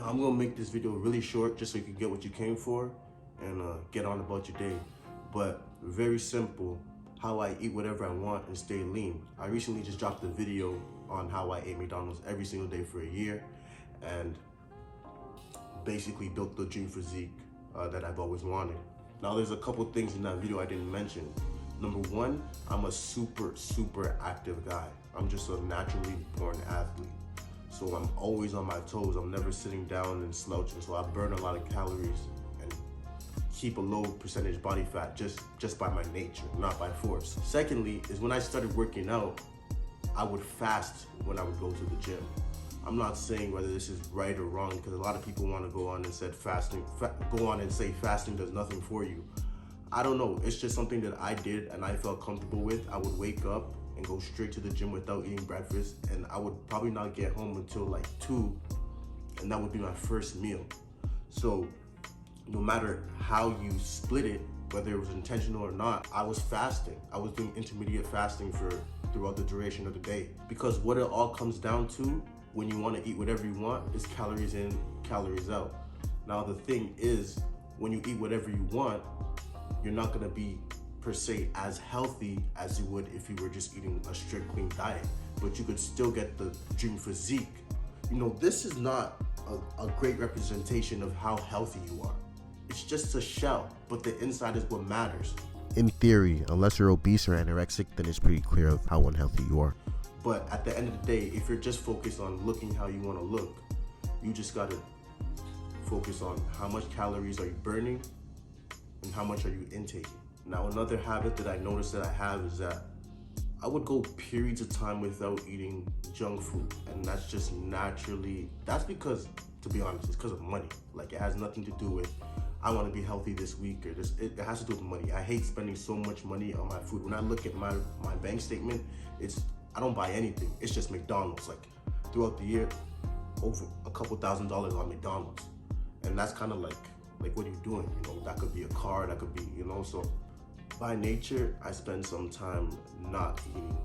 Now I'm gonna make this video really short just so you can get what you came for and get on about your day. But very simple, how I eat whatever I want and stay lean. I recently just dropped a video on how I ate McDonald's every single day for a year and basically built the dream physique that I've always wanted. Now there's a couple things in that video I didn't mention. Number one, I'm a super active guy. I'm just a naturally born athlete. So I'm always on my toes. I'm never sitting down and slouching. So I burn a lot of calories and keep a low percentage body fat just by my nature, not by force. Secondly, is when I started working out, I would fast when I would go to the gym. I'm not saying whether this is right or wrong because a lot of people want to go on and say fasting does nothing for you. I don't know. It's just something that I did and I felt comfortable with. I would wake up and go straight to the gym without eating breakfast, and I would probably not get home until like 2, and that would be my first meal. So no matter how you split it, whether it was intentional or not, I was fasting. I was doing intermediate fasting throughout the duration of the day, because what it all comes down to when you want to eat whatever you want is calories in, calories out. Now the thing is, when you eat whatever you want, you're not going to be per se as healthy as you would if you were just eating a strict clean diet, but you could still get the dream physique. You know, this is not a great representation of how healthy you are. It's just a shell, but the inside is what matters. In theory, unless you're obese or anorexic, then it's pretty clear of how unhealthy you are. But at the end of the day, if you're just focused on looking how you want to look, you just got to focus on how much calories are you burning and how much are you intaking. Now, another habit that I noticed that I have is that I would go periods of time without eating junk food, and that's just naturally, that's because, to be honest, it's because of money. Like, it has nothing to do with I want to be healthy this week or this. It has to do with money. I hate spending so much money on my food. When I look at my bank statement, I don't buy anything. It's just McDonald's. Like, throughout the year, over a couple $1,000s on McDonald's, and that's kind of like what are you doing? You know, that could be a car, that could be, you know. So by nature, I spend some time not eating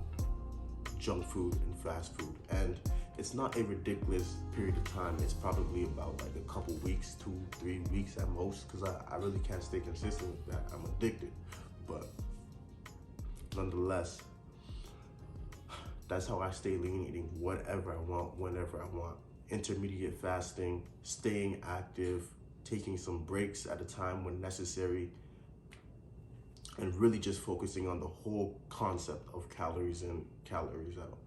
junk food and fast food, and it's not a ridiculous period of time. It's probably about like a couple weeks, 2-3 weeks at most, because I really can't stay consistent with that. I'm addicted, but nonetheless, that's how I stay lean, eating whatever I want, whenever I want. Intermediate fasting, staying active, taking some breaks at a time when necessary, and really just focusing on the whole concept of calories in, calories out.